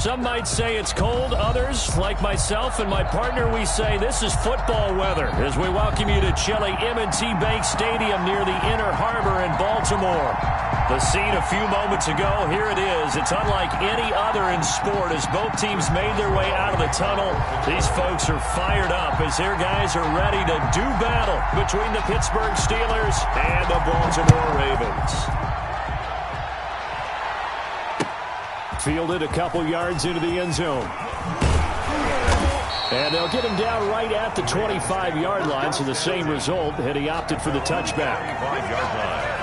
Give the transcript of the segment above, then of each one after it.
some might say it's cold. Others, like myself and my partner, we say this is football weather as we welcome you to chilly M&T Bank Stadium near the Inner Harbor in Baltimore. The scene a few moments ago, here it is. It's unlike any other in sport as both teams made their way out of the tunnel. These folks are fired up as their guys are ready to do battle between the Pittsburgh Steelers and the Baltimore Ravens. Fielded a couple yards into the end zone. And they'll get him down right at the 25-yard line, so the same result had he opted for the touchback. 25-yard line.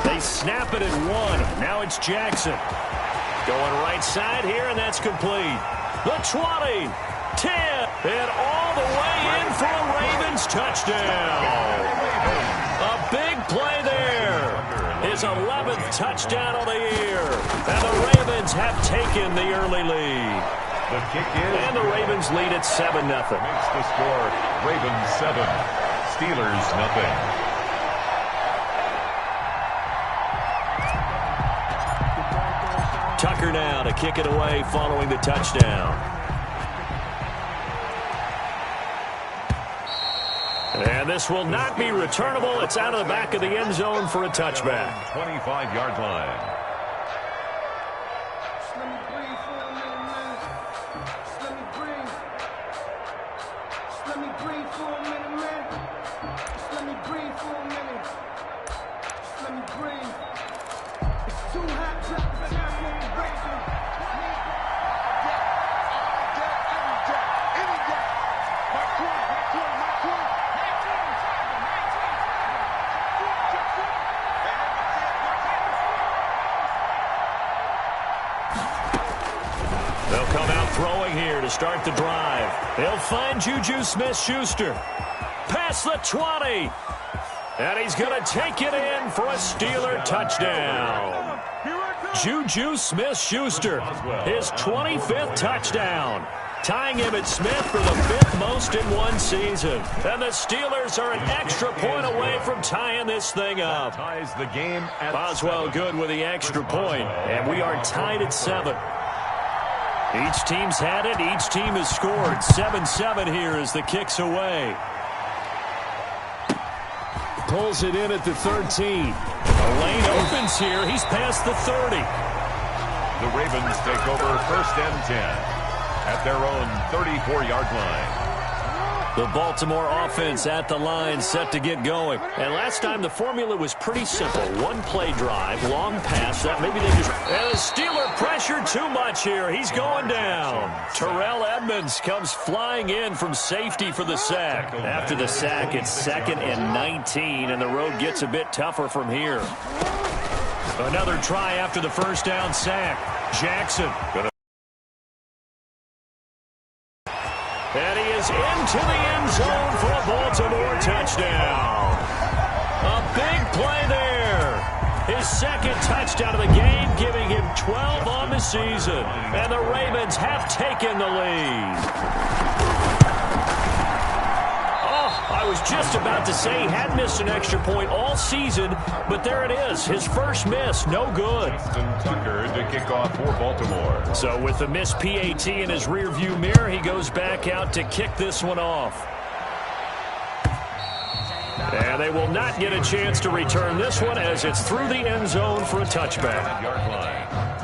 They snap it at one. Now it's Jackson. Going right side here, and that's complete. The 20, 10, and all the way in for a Ravens touchdown. A big play there. His 11th touchdown of the year. And the Ravens have taken the early lead. The kick is. And the Ravens lead at 7-0. Makes the score Ravens 7, Steelers nothing. Tucker now to kick it away following the touchdown. And this will not be returnable. It's out of the back of the end zone for a touchback. 25-yard line. They'll come out throwing here to start the drive. They'll find Juju Smith-Schuster. Past the 20. And he's going to take it in for a Steeler touchdown. Juju Smith-Schuster, his 25th touchdown. Tying him at Smith for the 5th most in one season. And the Steelers are an extra point away from tying this thing up. Ties the game at Boswell 7. good with the extra point. And we are tied at 7. Each team's had it. Each team has scored. 7-7 here as the kick's away. Pulls it in at the 13. A lane opens here. He's past the 30. The Ravens take over 1st and 10 at their own 34-yard line. The Baltimore offense at the line, set to get going. And last time the formula was pretty simple. One play drive, long pass. That maybe they just... And the Steeler pressure too much here. He's going down. Terrell Edmonds comes flying in from safety for the sack. After the sack, it's 2nd and 19, and the road gets a bit tougher from here. Another try after the first down sack. Jackson. And he is into the end zone for a Baltimore touchdown. A big play there. His 2nd touchdown of the game, giving him 12 on the season. And the Ravens have taken the lead. I was just about to say he had missed an extra point all season, but there it is. His first miss, no good. Tucker to kick off for Baltimore. So with the missed PAT in his rearview mirror, he goes back out to kick this one off. And they will not get a chance to return this one as it's through the end zone for a touchback. Yard line.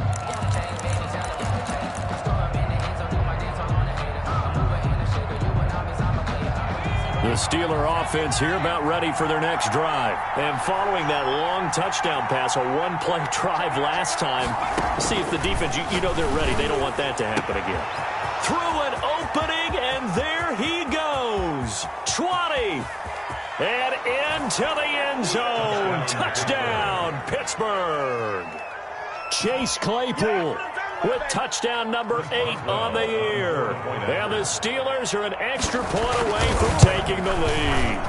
The Steeler offense here about ready for their next drive. And following that long touchdown pass, a one-play drive last time, see if the defense, you know they're ready. They don't want that to happen again. Through an opening, and there he goes. 20. And into the end zone. Touchdown, Pittsburgh. Chase Claypool with touchdown number 8 on the year. And the Steelers are an extra point away from taking the lead.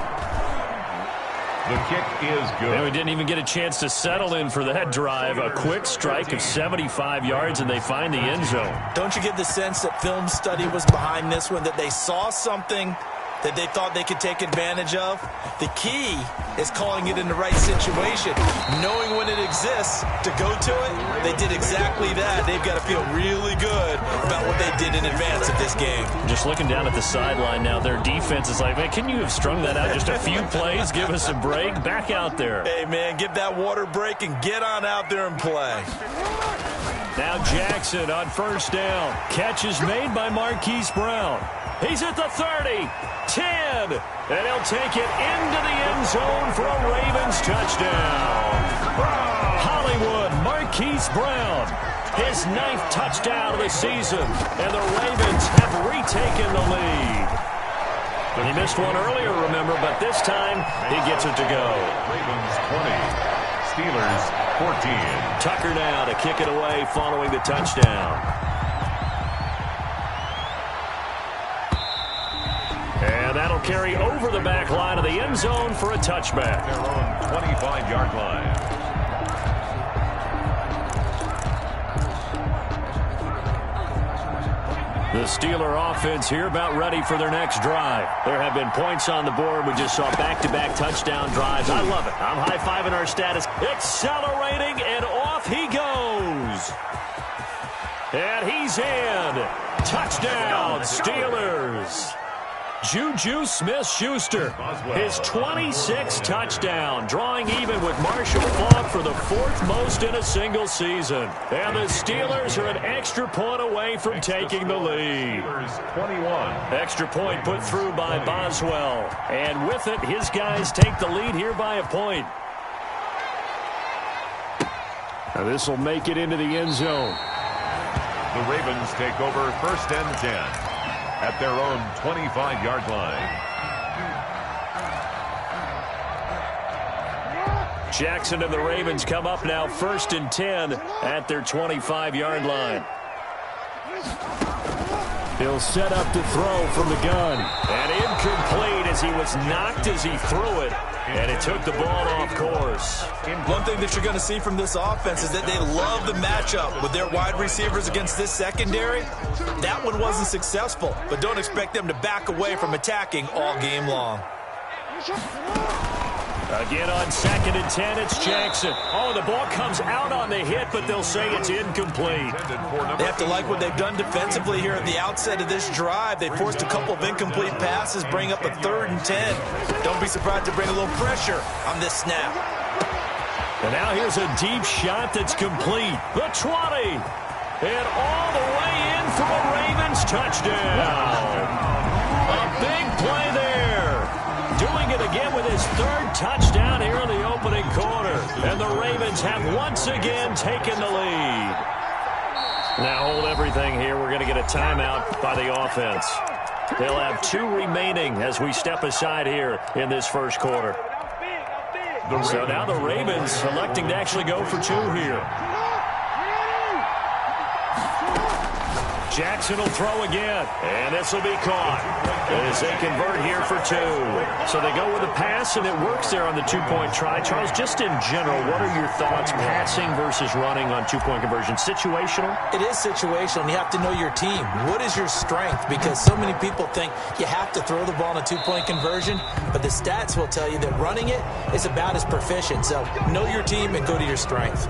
The kick is good. And we didn't even get a chance to settle in for that drive. A quick strike of 75 yards, and they find the end zone. Don't you get the sense that film study was behind this one, that they saw something that they thought they could take advantage of? The key is calling it in the right situation. Knowing when it exists to go to it, they did exactly that. They've got to feel really good about what they did in advance of this game. Just looking down at the sideline now, their defense is like, man, can you have strung that out just a few plays? Give us a break. Back out there. Hey, man, give that water break and get on out there and play. Now Jackson on first down. Catch is made by Marquise Brown. He's at the 30, 10, and he'll take it into the end zone for a Ravens touchdown. Hollywood, Marquise Brown, his 9th touchdown of the season, and the Ravens have retaken the lead. He missed one earlier, remember, but this time he gets it to go. Ravens 20, Steelers 14. Tucker now to kick it away following the touchdown. And that'll carry over the back line of the end zone for a touchback. Their own 25-yard line. The Steeler offense here about ready for their next drive. There have been points on the board. We just saw back-to-back touchdown drives. I love it. I'm high-fiving our status. Accelerating, and off he goes. And he's in. Touchdown, Steelers. Juju Smith-Schuster, his 26th touchdown, drawing even with Marshall Faulk for the 4th most in a single season. And the Steelers are an extra point away from taking the lead. 21. Extra point put through by Boswell. And with it, his guys take the lead here by a point. Now this will make it into the end zone. The Ravens take over first and 10. At their own 25-yard line. Jackson and the Ravens come up now first and 10 at their 25-yard line. He'll set up to throw from the gun. And incomplete as he was knocked as he threw it. And it took the ball off course. One thing that you're going to see from this offense is that they love the matchup with their wide receivers against this secondary. That one wasn't successful, but don't expect them to back away from attacking all game long. Again on 2nd and 10, it's Jackson. Oh, the ball comes out on the hit, but they'll say it's incomplete. They have to like what they've done defensively here at the outset of this drive. They forced a couple of incomplete passes, bring up a 3rd and 10. Don't be surprised to bring a little pressure on this snap. And now here's a deep shot that's complete. The 20. And all the way in for a Ravens touchdown. A big play there. Doing it again with his 3rd touchdown here in the opening quarter. And the Ravens have once again taken the lead. Now hold everything here. We're going to get a timeout by the offense. They'll have 2 remaining as we step aside here in this first quarter. So now the Ravens electing to actually go for 2 here. Jackson will throw again, and this will be caught as they convert here for 2. So they go with a pass, and it works there on the 2-point try. Charles, just in general, what are your thoughts passing versus running on 2-point conversion? Situational? It is situational, and you have to know your team. What is your strength? Because so many people think you have to throw the ball in a 2-point conversion, but the stats will tell you that running it is about as proficient. So know your team and go to your strength.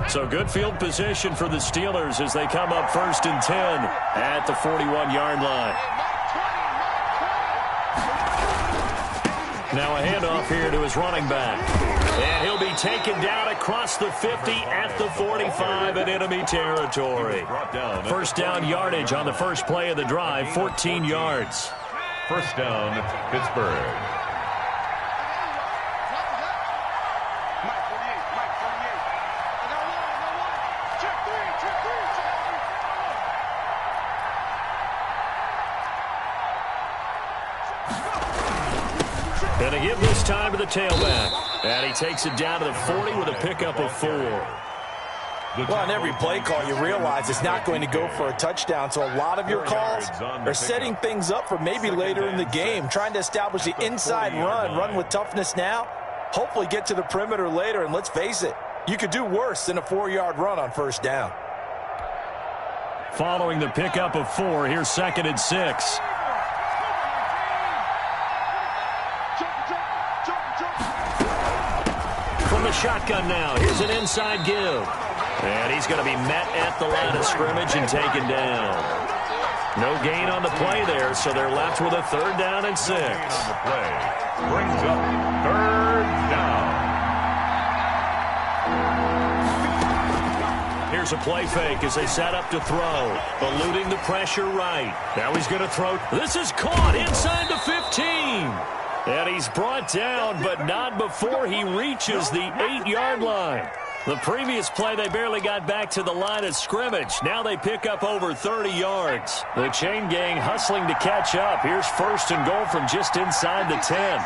So good field position for the Steelers as they come up first and 10 at the 41-yard line. Now a handoff here to his running back. And he'll be taken down across the 50 at the 45 in enemy territory. First down yardage on the first play of the drive, 14 yards. First down, Pittsburgh. Going to give this time to the tailback. And he takes it down to the 40 with a pickup of 4. Well, on every play call, you realize it's not going to go for a touchdown. So a lot of your calls are setting things up for maybe later in the game, trying to establish the inside run with toughness now, hopefully get to the perimeter later. And let's face it, you could do worse than a 4-yard run on first down. Following the pickup of 4, here's 2nd and 6. From the shotgun now, here's an inside give. And he's going to be met at the line of scrimmage and taken down. No gain on the play there, so they're left with a 3rd down and 6. On the play brings up 3rd down. Here's a play fake as they set up to throw. Eluding the pressure right. Now he's going to throw. This is caught inside the 15. And he's brought down, but not before he reaches the 8-yard line. The previous play, they barely got back to the line of scrimmage. Now they pick up over 30 yards. The chain gang hustling to catch up. Here's 1st and goal from just inside the 10.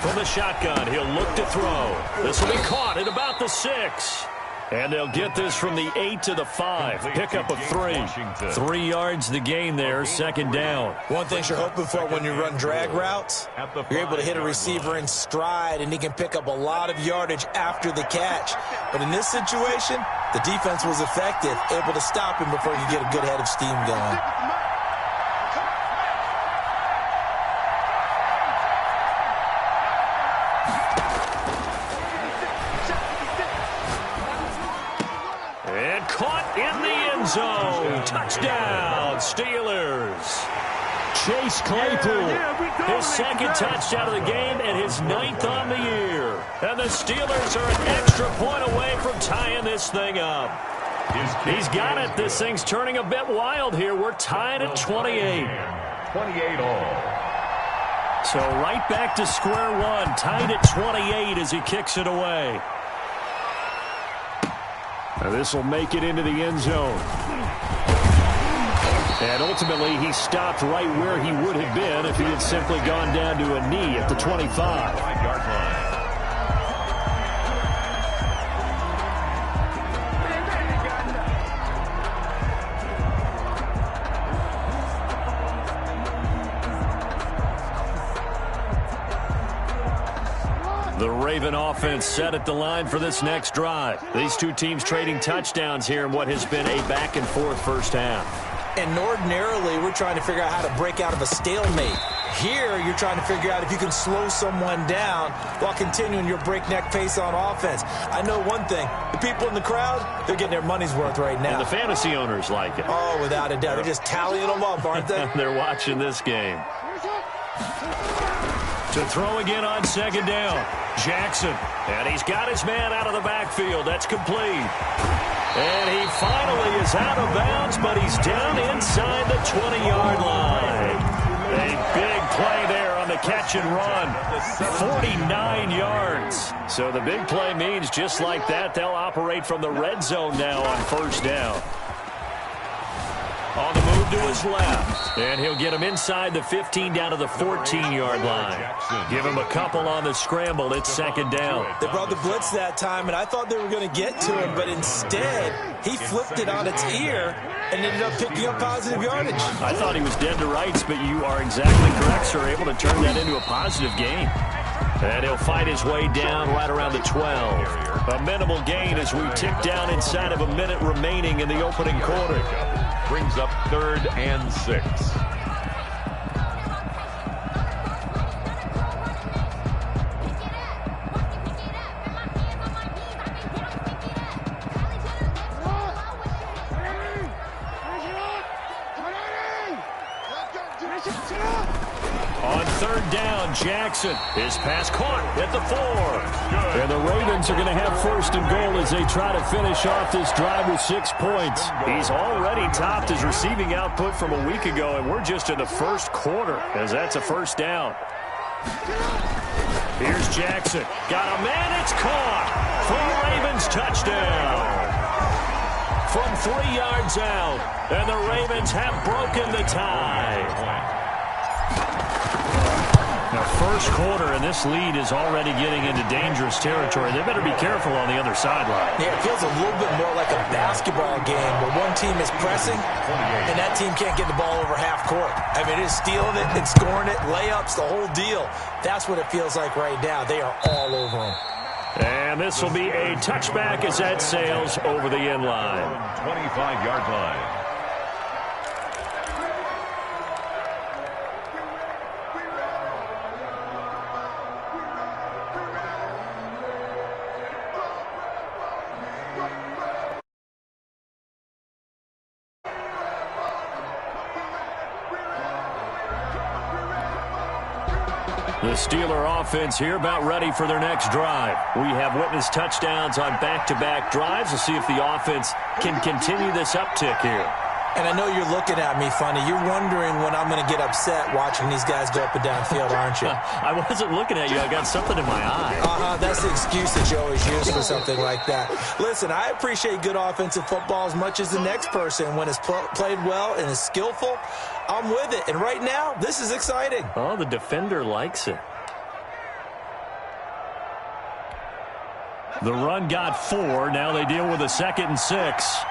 From the shotgun, he'll look to throw. This will be caught at about the 6. And they'll get this from the 8 to the 5. Pickup of 3. 3 yards the gain there, 2nd down. One thing you're hoping for when you run drag routes, you're able to hit a receiver in stride, and he can pick up a lot of yardage after the catch. But in this situation, the defense was effective, able to stop him before he could get a good head of steam going. Zone. Touchdown, Steelers. Chase Claypool, his 2nd touchdown of the game and his 9th on the year. And the Steelers are an extra point away from tying this thing up. He's got it. This thing's turning a bit wild here. We're tied at 28. 28 all. So right back to square one, tied at 28 as he kicks it away. This will make it into the end zone. And ultimately, he stopped right where he would have been if he had simply gone down to a knee at the 25. 5-yard line. The Raven offense set at the line for this next drive. These two teams trading touchdowns here in what has been a back-and-forth first half. And ordinarily, we're trying to figure out how to break out of a stalemate. Here, you're trying to figure out if you can slow someone down while continuing your breakneck pace on offense. I know one thing. The people in the crowd, they're getting their money's worth right now. And the fantasy owners like it. Oh, without a doubt. They're just tallying them up, aren't they? They're watching this game. To throw again on 2nd down. Jackson. And he's got his man out of the backfield. That's complete. And he finally is out of bounds, but he's down inside the 20-yard line. A big play there on the catch and run. 49 yards. So the big play means just like that, they'll operate from the red zone now on 1st down. On the move to his left. And he'll get him inside the 15 down to the 14-yard line. Give him a couple on the scramble. It's 2nd down. They brought the blitz that time, and I thought they were going to get to him, but instead he flipped it on its ear and ended up picking up positive yardage. I thought he was dead to rights, but you are exactly correct, sir. Able to turn that into a positive gain. And he'll fight his way down right around the 12. A minimal gain as we tick down inside of a minute remaining in the opening quarter. Brings up 3rd and 6. On 3rd down, Jackson. His pass caught at the 4. And the Ravens are going to have 1st and goal as they try to finish off this drive with 6 points. He's already topped his receiving output from a week ago, and we're just in the 1st quarter as that's a 1st down. Here's Jackson. Got a man. It's caught for a Ravens touchdown. From 3 yards out. And the Ravens have broken the tie. Now, first quarter, and this lead is already getting into dangerous territory. They better be careful on the other sideline. Yeah, it feels a little bit more like a basketball game where one team is pressing and that team can't get the ball over half court. I mean, it's stealing it, it's scoring it, layups, the whole deal. That's what it feels like right now. They are all over them. And this will be a touchback as that sails over the end line. 25-yard line. The Steeler offense here about ready for their next drive. We have witnessed touchdowns on back-to-back drives. We'll see if the offense can continue this uptick here. And I know you're looking at me funny. You're wondering when I'm going to get upset watching these guys go up and down field, aren't you? I wasn't looking at you. I got something in my eye. That's the excuse that you always use for something like that. Listen, I appreciate good offensive football as much as the next person. When it's played well and is skillful, I'm with it. And right now, this is exciting. Oh, the defender likes it. The run got 4. Now they deal with a 2nd and 6.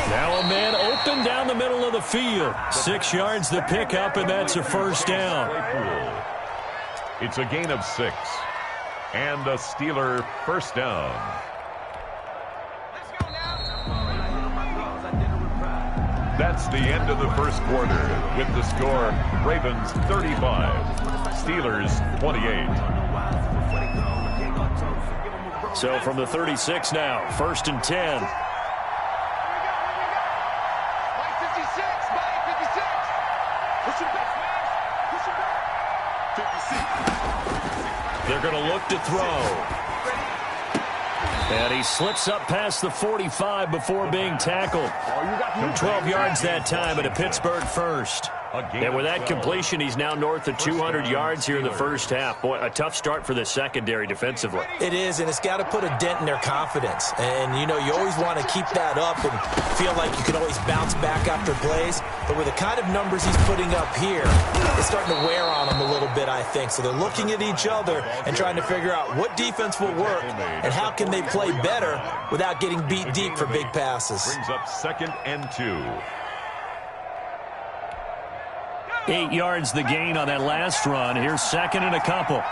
Now a man open down the middle of the field. 6 yards the pickup, and that's a first down. It's a gain of 6. And a Steeler first down. That's the end of the first quarter with the score Ravens 35, Steelers 28. So from the 36 now, 1st and 10. They're going to look to throw. And he slips up past the 45 before being tackled. 12 yards that time, and a Pittsburgh first. And with that completion, he's now north of 200 yards here in the first half. Boy, a tough start for the secondary defensively. It is, and it's got to put a dent in their confidence. And, you know, you always want to keep that up and feel like you can always bounce back after plays. But with the kind of numbers he's putting up here, it's starting to wear on them a little bit, I think. So they're looking at each other and trying to figure out what defense will work and how can they play better without getting beat deep for big passes. Brings up 2nd and 2. 8 yards the gain on that last run. Here's 2nd and a couple.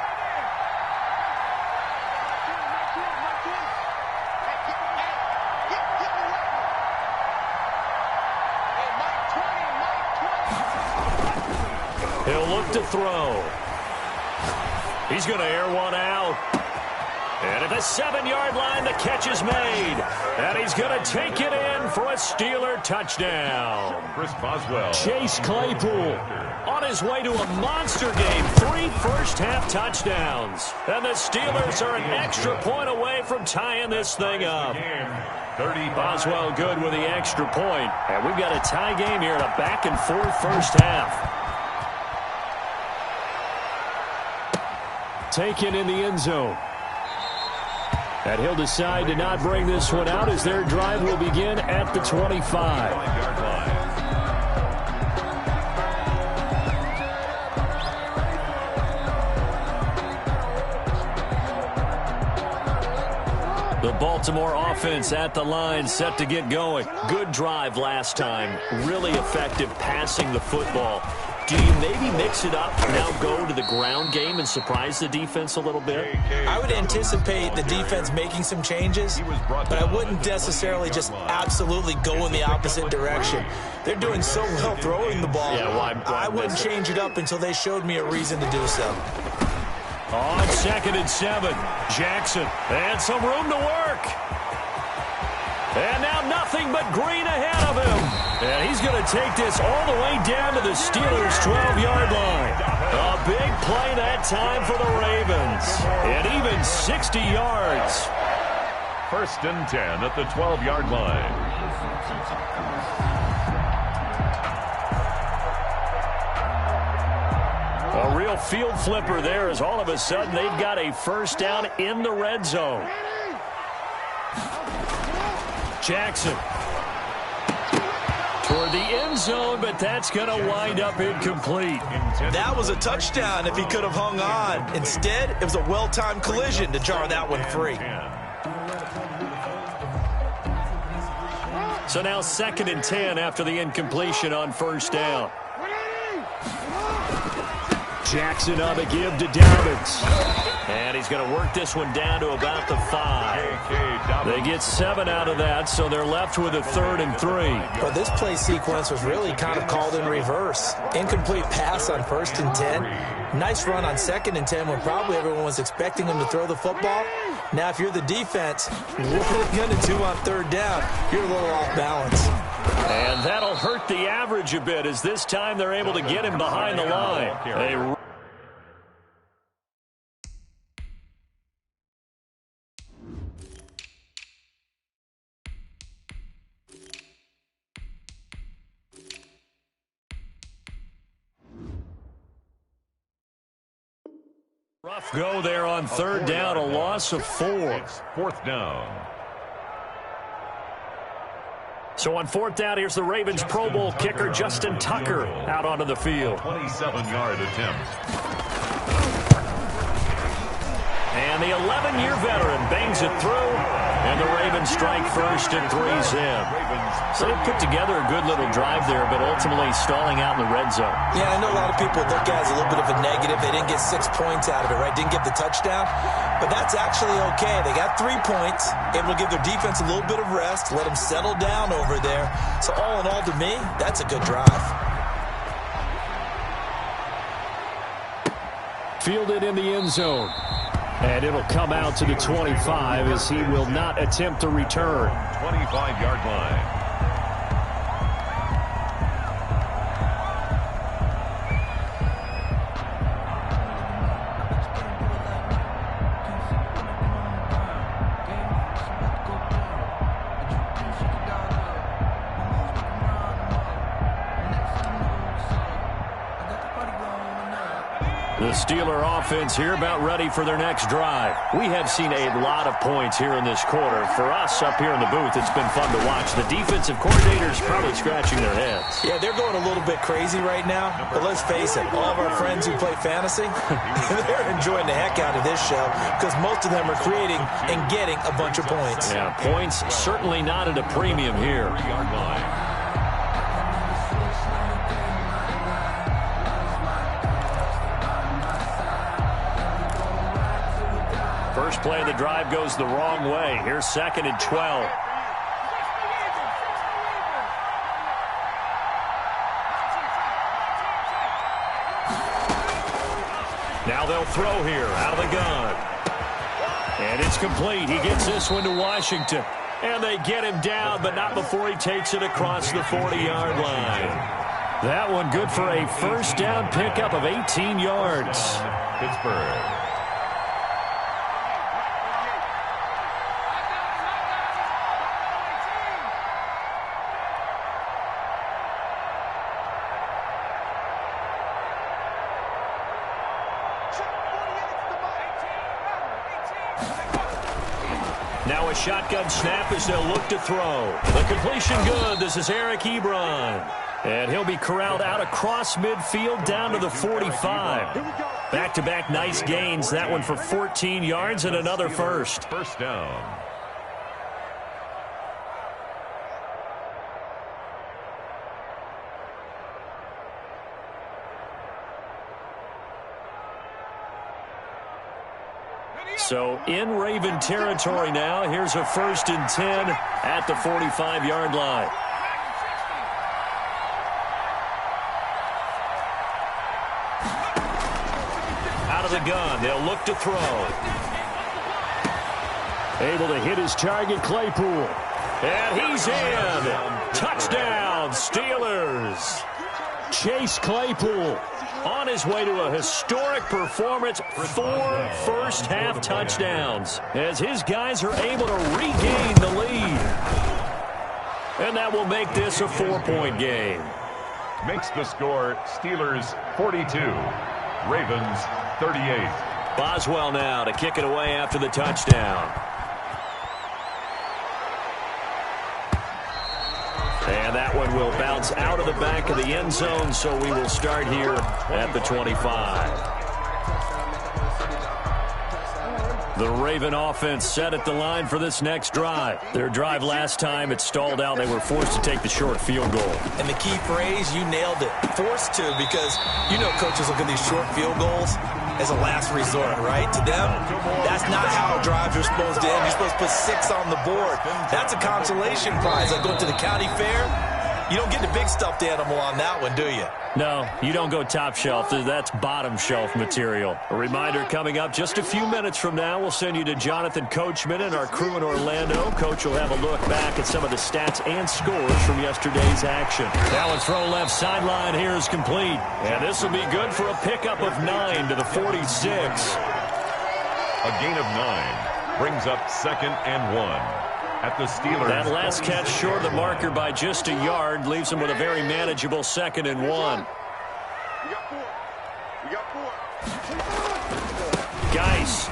He'll look to throw. He's going to air one out. And at the 7-yard line, the catch is made. And he's going to take it in for a Steeler touchdown. Chris Boswell. Chase Claypool on his way to a monster game. 3 first-half touchdowns. And the Steelers are an extra point away from tying this thing up. Boswell good with the extra point. And we've got a tie game here in a back-and-forth first half. Taken in the end zone. And he'll decide to not bring this one out as their drive will begin at the 25. The Baltimore offense at the line, set to get going. Good drive last time. Really effective passing the football. Do you maybe mix it up, now go to the ground game and surprise the defense a little bit? I would anticipate the defense making some changes, but I wouldn't necessarily just absolutely go in the opposite direction. They're doing so well throwing the ball. Yeah, why I wouldn't change it up until they showed me a reason to do so. On 2nd and 7, Jackson, and some room to work. And now nothing but green ahead of him. And he's going to take this all the way down to the Steelers' 12-yard line. A big play that time for the Ravens. And even 60 yards. 1st and 10 at the 12-yard line. A field flipper there as all of a sudden they've got a first down in the red zone. Jackson. Toward the end zone, but that's going to wind up incomplete. That was a touchdown if he could have hung on. Instead, it was a well-timed collision to jar that one free. So now 2nd and 10 after the incompletion on first down. Jackson on the give to Dobbins. And he's going to work this one down to about the 5. They get 7 out of that, so they're left with a 3rd and 3. But this play sequence was really kind of called in reverse. Incomplete pass on 1st and 10. Nice run on 2nd and 10 when probably everyone was expecting him to throw the football. Now, if you're the defense, what are you going to do on 3rd down? You're a little off balance. And that'll hurt the average a bit as this time they're able to get him behind the line. Rough go there on 3rd down, a loss of 4. It's 4th down. So on 4th down, here's the Ravens Pro Bowl kicker Justin Tucker out onto the field. 27-yard attempt. And the 11-year veteran bangs it through, and the Ravens strike first and 3's in. So they put together a good little drive there, but ultimately stalling out in the red zone. Yeah, I know a lot of people look at it as a little bit of a negative. They didn't get 6 points out of it, right? Didn't get the touchdown. But that's actually okay. They got 3 points, able to give their defense a little bit of rest, let them settle down over there. So all in all, to me, that's a good drive. Fielded in the end zone. And it'll come out to the 25 as he will not attempt to return. 25-yard line. The Steeler offense here about ready for their next drive. We have seen a lot of points here in this quarter. For us up here in the booth, it's been fun to watch. The defensive coordinators probably scratching their heads. Yeah, they're going a little bit crazy right now. But let's face it, all of our friends who play fantasy, they're enjoying the heck out of this show because most of them are creating and getting a bunch of points. Yeah, points certainly not at a premium here. 3-yard line. First play of the drive goes the wrong way. Here's 2nd and 12. Now they'll throw here out of the gun. And it's complete. He gets this one to Washington. And they get him down, but not before he takes it across the 40-yard line. That one good for a first down pickup of 18 yards. Pittsburgh. Now a shotgun snap as they'll look to throw. The completion good. This is Eric Ebron. And he'll be corralled out across midfield down to the 45. Back-to-back nice gains. That one for 14 yards and another first. First down. So in Raven territory now. Here's a 1st and 10 at the 45-yard line. Out of the gun. They'll look to throw. Able to hit his target, Claypool. And he's in. Touchdown, Steelers. Chase Claypool on his way to a historic performance. 4 first-half touchdowns as his guys are able to regain the lead. And that will make this a 4-point game. Makes the score Steelers 42, Ravens 38. Boswell now to kick it away after the touchdown. And that one will bounce out of the back of the end zone, so we will start here at the 25. The Raven offense set at the line for this next drive. Their drive last time, it stalled out. They were forced to take the short field goal. And the key phrase, you nailed it, forced to, because you know coaches look at these short field goals as a last resort, right? To them, that's not how drives are supposed to end. You're supposed to put 6 on the board. That's a consolation prize. Like going to the county fair, you don't get the big stuffed animal on that one, do you? No, you don't go top shelf. That's bottom shelf material. A reminder coming up just a few minutes from now. We'll send you to Jonathan Coachman and our crew in Orlando. Coach will have a look back at some of the stats and scores from yesterday's action. Now a throw left sideline here is complete. And this will be good for a pickup of 9 to the 46. A gain of 9 brings up 2nd and 1. At the Steelers. That last catch short of the marker by just a yard leaves them with a very manageable 2nd and 1. We got 4. Geis.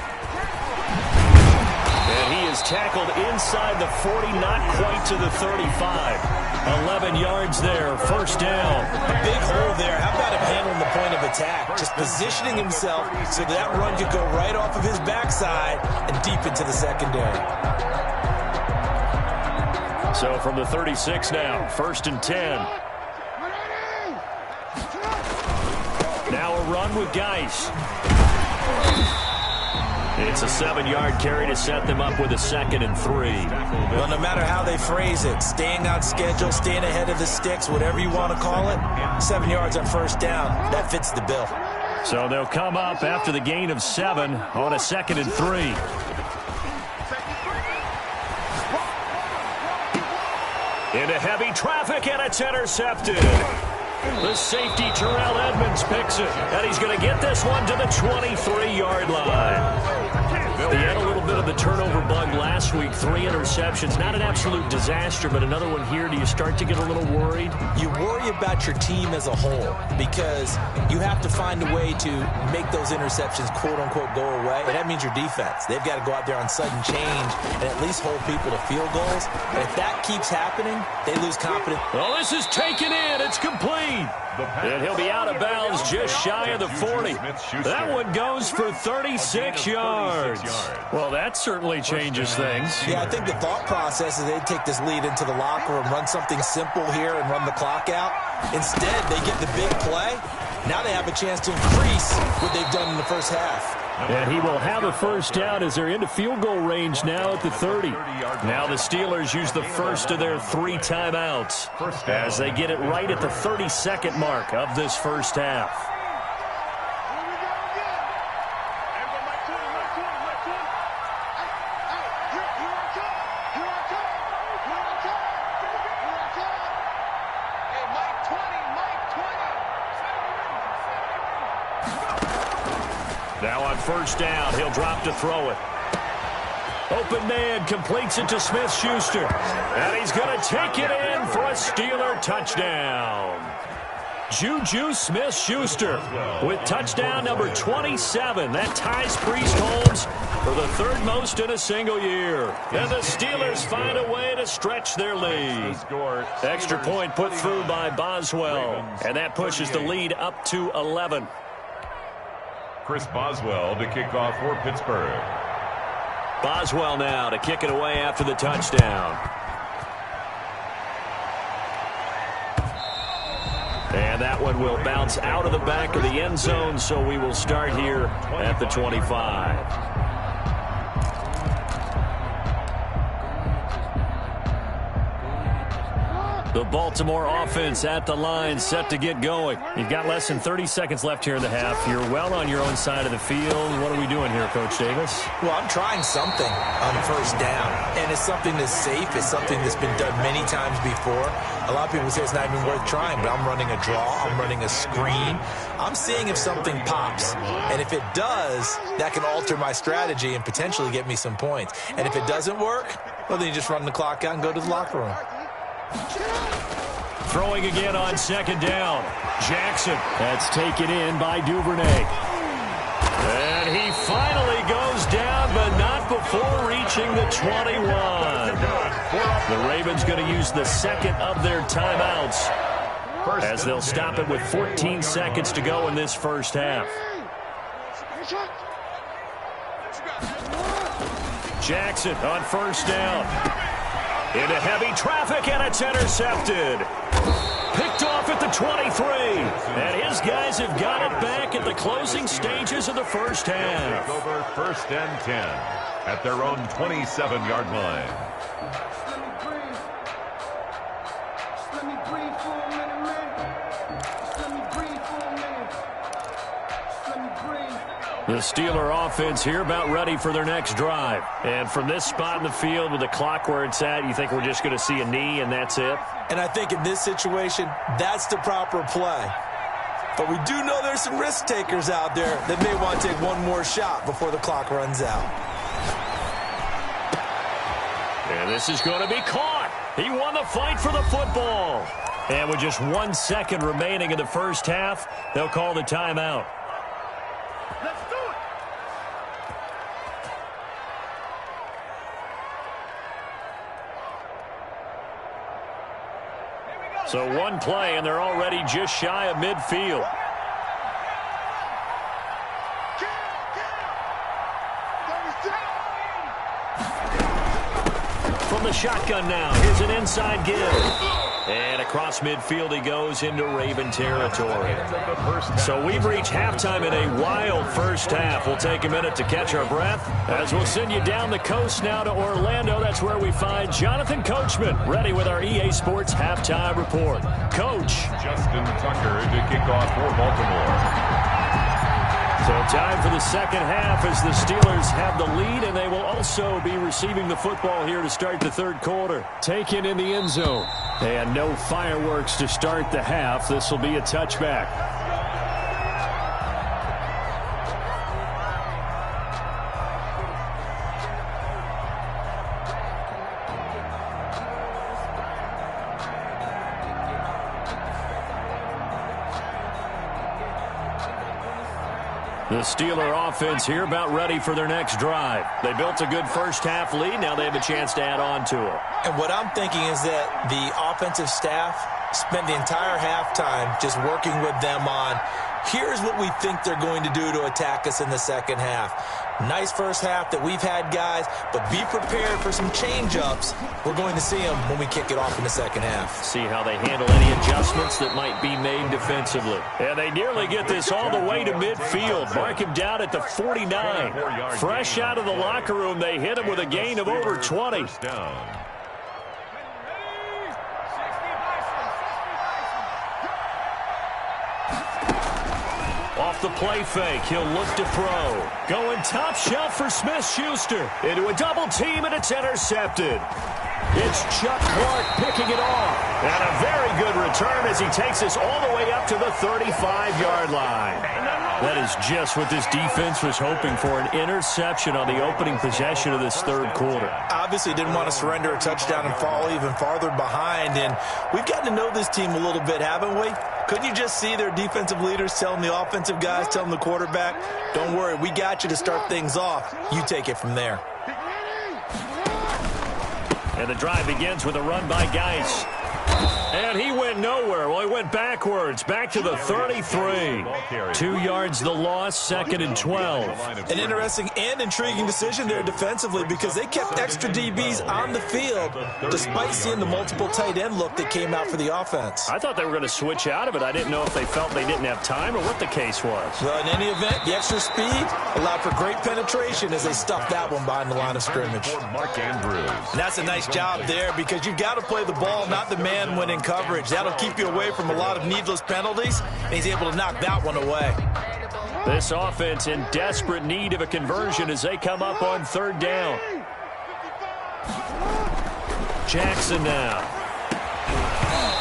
And he is tackled inside the 40, not quite to the 35. 11 yards there, first down. A big hole there. How about him handling the point of attack? Just positioning himself so that run could go right off of his backside and deep into the secondary. So from the 36 now, 1st and 10. Now a run with Geis. It's a 7-yard carry to set them up with a 2nd and 3. Well, no matter how they phrase it, staying on schedule, staying ahead of the sticks, whatever you want to call it, 7 yards on first down, that fits the bill. So they'll come up after the gain of 7 on a 2nd and 3. Into heavy traffic, and it's intercepted. The safety, Terrell Edmonds, picks it, and he's going to get this one to the 23-yard line. He had a little bit of the turnover bug last week, 3 interceptions. Not an absolute disaster, but another one here. Do you start to get a little worried? You worry about your team as a whole because you have to find a way to make those interceptions, quote-unquote, go away. And that means your defense. They've got to go out there on sudden change and at least hold people to field goals. And if that keeps happening, they lose confidence. Oh, this is taken in. It's complete. And he'll be out of bounds just shy of the 40. That one goes for 36 yards. Well, that certainly changes things. Yeah, I think the thought process is they'd take this lead into the locker room, run something simple here and run the clock out. Instead, they get the big play. Now they have a chance to increase what they've done in the first half. And he will have a first down as they're into field goal range now at the 30. Now the Steelers use the first of their 3 timeouts as they get it right at the 32nd mark of this first half. Now on first down, he'll drop to throw it. Open man completes it to Smith-Schuster. And he's going to take it in for a Steeler touchdown. Juju Smith-Schuster with touchdown number 27. That ties Priest Holmes for the 3rd most in a single year. And the Steelers find a way to stretch their lead. Extra point put through by Boswell. And that pushes the lead up to 11. Chris Boswell to kick off for Pittsburgh. Boswell now to kick it away after the touchdown. And that one will bounce out of the back of the end zone, so we will start here at the 25. The Baltimore offense at the line, set to get going. You've got less than 30 seconds left here in the half. You're well on your own side of the field. What are we doing here, Coach Davis? Well, I'm trying something on first down, and it's something that's safe. It's something that's been done many times before. A lot of people say it's not even worth trying, but I'm running a draw. I'm running a screen. I'm seeing if something pops, and if it does, that can alter my strategy and potentially get me some points. And if it doesn't work, well, then you just run the clock out and go to the locker room. Throwing again on second down. Jackson. That's taken in by Duvernay. And he finally goes down, but not before reaching the 21. The Ravens going to use the second of their timeouts as they'll stop it with 14 seconds to go in this first half. Jackson on first down. Into heavy traffic, and it's intercepted. Picked off at the 23. And his guys have got it back at the closing stages of the first half. Over first and 10 at their own 27-yard line. The Steeler offense here about ready for their next drive. And from this spot in the field with the clock where it's at, you think we're just going to see a knee and that's it? And I think in this situation, that's the proper play. But we do know there's some risk takers out there that may want to take one more shot before the clock runs out. And this is going to be caught. He won the fight for the football. And with just 1 second remaining in the first half, they'll call the timeout. So one play, and they're already just shy of midfield. From the shotgun now, here's an inside give. And across midfield he goes into Raven territory. So we've reached halftime in a wild first half. We'll take a minute to catch our breath as we'll send you down the coast now to Orlando. That's where we find Jonathan Coachman ready with our EA Sports Halftime Report. Coach. Justin Tucker to kick off for Baltimore. So time for the second half as the Steelers have the lead, and they will also be receiving the football here to start the third quarter. Taken in the end zone. And no fireworks to start the half. This will be a touchback. The Steeler offense here about ready for their next drive. They built a good first half lead. Now they have a chance to add on to it. And what I'm thinking is that the offensive staff spent the entire halftime just working with them on, here's what we think they're going to do to attack us in the second half. Nice first half that we've had, guys, but be prepared for some change-ups. We're going to see them when we kick it off in the second half. See how they handle any adjustments that might be made defensively. And they nearly get this all the way to midfield. Mark him down at the 49. Fresh out of the locker room, they hit him with a gain of over 20. Off the play fake, he'll look to throw. Going top shelf for Smith-Schuster. Into a double team, and it's intercepted. It's Chuck Clark picking it off. And a very good return as he takes us all the way up to the 35-yard line. That is just what this defense was hoping for, an interception on the opening possession of this third quarter. Obviously didn't want to surrender a touchdown and fall even farther behind. And we've gotten to know this team a little bit, haven't we? Couldn't you just see their defensive leaders telling the offensive guys, telling the quarterback, don't worry, we got you to start things off. You take it from there. And the drive begins with a run by Geis. And he went nowhere. Well, he went backwards, back to the 33. 2 yards the loss, 2nd and 12. An interesting and intriguing decision there defensively because they kept extra DBs on the field despite seeing the multiple tight end look that came out for the offense. I thought they were going to switch out of it. I didn't know if they felt they didn't have time or what the case was. Well, in any event, the extra speed allowed for great penetration as they stuffed that one behind the line of scrimmage. Mark Andrews. And that's a nice job there because you've got to play the ball, not the man when in coverage. That'll keep you away from a lot of needless penalties, and he's able to knock that one away. This offense in desperate need of a conversion as they come up on third down. Jackson now.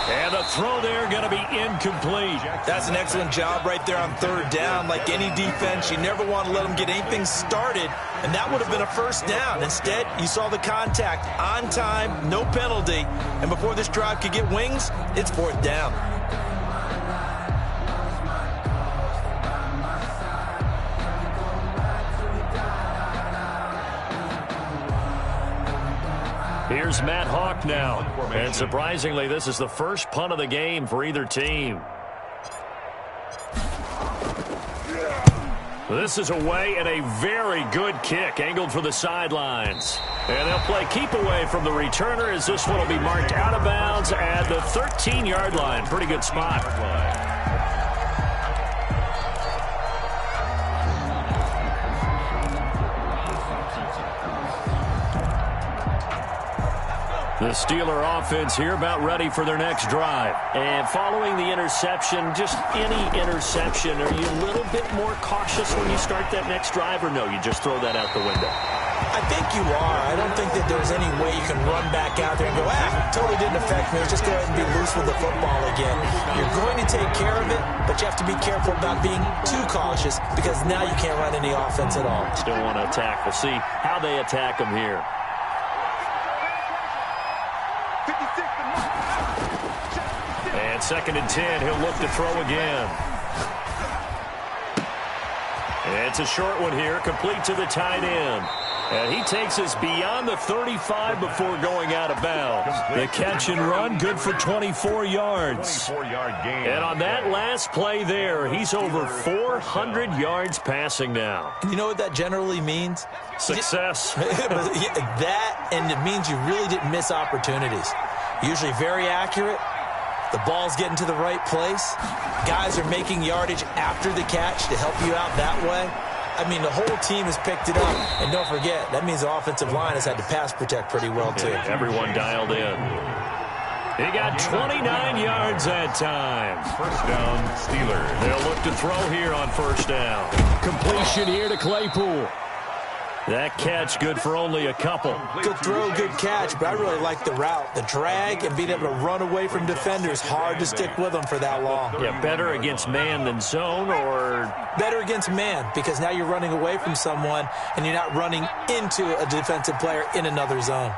And the throw there going to be incomplete. That's an excellent job right there on third down. Like any defense, you never want to let them get anything started, and that would have been a first down. Instead, you saw the contact on time, no penalty, and before this drive could get wings, it's fourth down. Here's Matt Hawk now. And surprisingly, this is the first punt of the game for either team. This is away and a very good kick angled for the sidelines. And they'll play keep away from the returner as this one will be marked out of bounds at the 13-yard line. Pretty good spot. The Steeler offense here about ready for their next drive. And following the interception, just any interception, are you a little bit more cautious when you start that next drive, or no, you just throw that out the window? I think you are. I don't think that there's any way you can run back out there and go, totally didn't affect me. Let's just go ahead and be loose with the football again. You're going to take care of it, but you have to be careful about being too cautious because now you can't run any offense at all. Still want to attack. We'll see how they attack them here. And 2nd and 10, he'll look to throw again. It's a short one here, complete to the tight end. And he takes us beyond the 35 before going out of bounds. The catch and run, good for 24 yards. 24-yard gain. And on that last play there, he's over 400 yards passing now. And you know what that generally means? Success. That, and it means you really didn't miss opportunities. Usually very accurate. The ball's getting to the right place. Guys are making yardage after the catch to help you out that way. I mean, the whole team has picked it up. And don't forget, that means the offensive line has had to pass protect pretty well, too. Everyone dialed in. He got 29 yards that time. First down, Steelers. They'll look to throw here on first down. Completion here to Claypool. That catch good for only a couple. Good throw, good catch, but I really like the route. The drag and being able to run away from defenders, hard to stick with them for that long. Yeah, better against man than zone, or? Better against man, because now you're running away from someone and you're not running into a defensive player in another zone.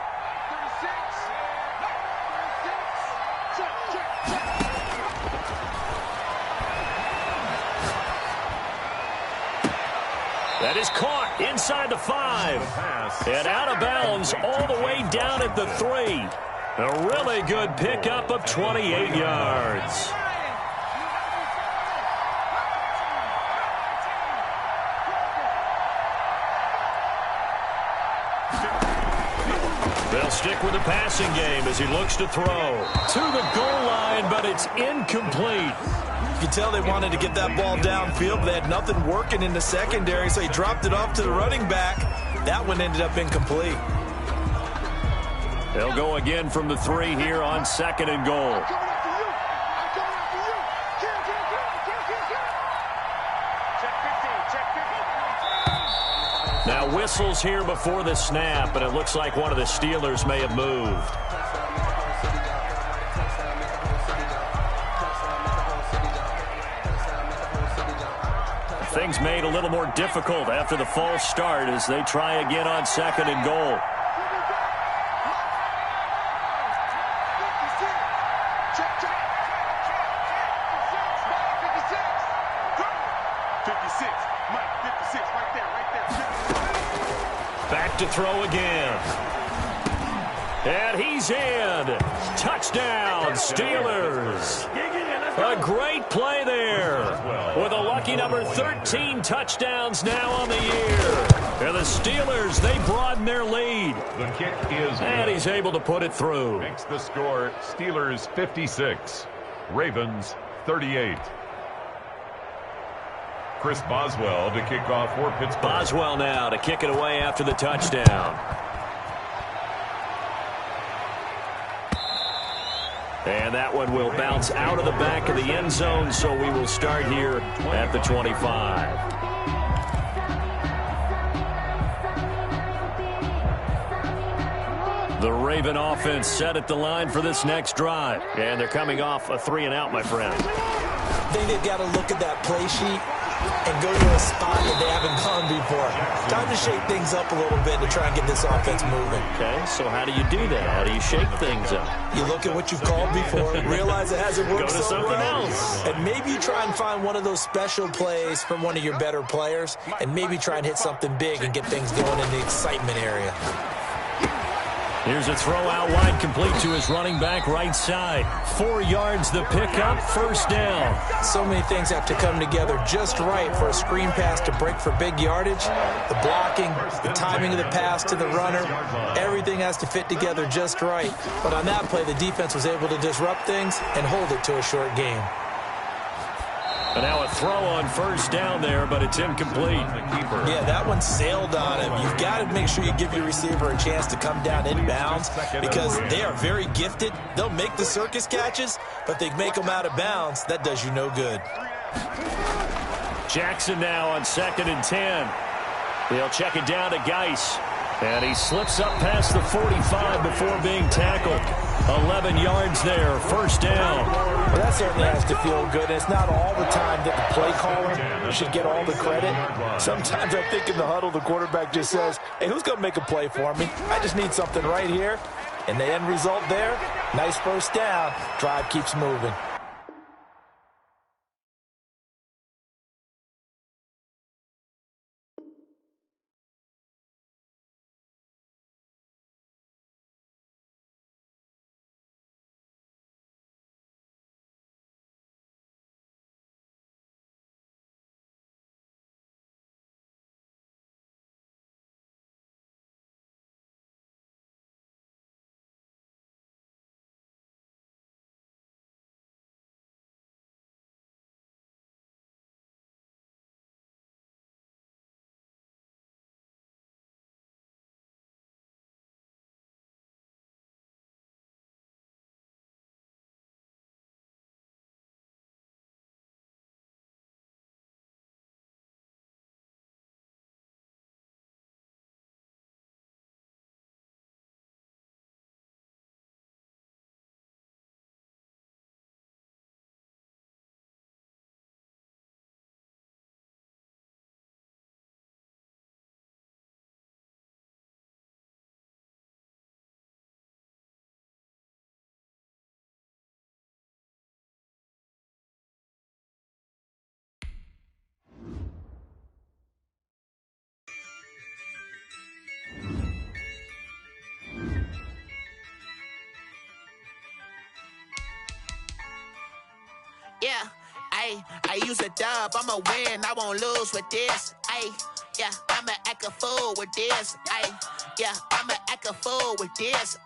That is caught inside the 5. And out of bounds all the way down at the 3. A really good pickup of 28 yards. They'll stick with the passing game as he looks to throw. To the goal line, but it's incomplete. You can tell they wanted to get that ball downfield, but they had nothing working in the secondary, so he dropped it off to the running back. That one ended up incomplete. They'll go again from the 3 here on 2nd and goal. Now whistles here before the snap, and it looks like one of the Steelers may have moved. Things made a little more difficult after the false start as they try again on 2nd and goal. Back to throw again. And he's in. Touchdown, Steelers. A great play there. With a lucky number 13 touchdowns now on the year. And the Steelers, they broaden their lead. The kick is And good. he's able to put it through. Makes the score Steelers 56, Ravens 38. Chris Boswell to kick off for Pittsburgh. Boswell now to kick it away after the touchdown. And that one will bounce out of the back of the end zone, so we will start here at the 25. The Raven offense set at the line for this next drive. And they're coming off a 3 and out, my friend. I think they've got to look at that play sheet and go to a spot that they haven't gone before. Time to shake things up a little bit to try and get this offense moving. Okay, so how do you do that? How do you shake things up? You look at what you've called before, realize it hasn't worked Go to so something well, else. and maybe you try and find one of those special plays from one of your better players, and maybe try and hit something big and get things going in the excitement area. Here's a throw out wide, complete to his running back right side. 4 yards the pickup, first down. So many things have to come together just right for a screen pass to break for big yardage. The blocking, the timing of the pass to the runner, everything has to fit together just right. But on that play, the defense was able to disrupt things and hold it to a short game. And now a throw on first down there, but it's incomplete. Yeah, that one sailed on him. You've got to make sure you give your receiver a chance to come down inbounds because they are very gifted. They'll make the circus catches, but they make them out of bounds. That does you no good. Jackson now on 2nd and 10. They'll check it down to Geis. And he slips up past the 45 before being tackled. 11 yards there, first down. Well, that certainly has to feel good. It's not all the time that the play caller should get all the credit. Sometimes I think in the huddle, the quarterback just says, hey, who's going to make a play for me? I just need something right here. And the end result there, nice first down. Drive keeps moving. Yeah, I use a dub, I'ma win, I won't lose with this. Yeah, I'ma act a fool with this. Yeah, I'ma act a fool with this.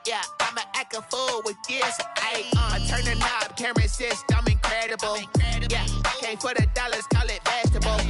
Yeah, I'ma act a fool with this. I turn the knob, camera assist, I'm incredible. Yeah, came for the dollars, call it vegetable.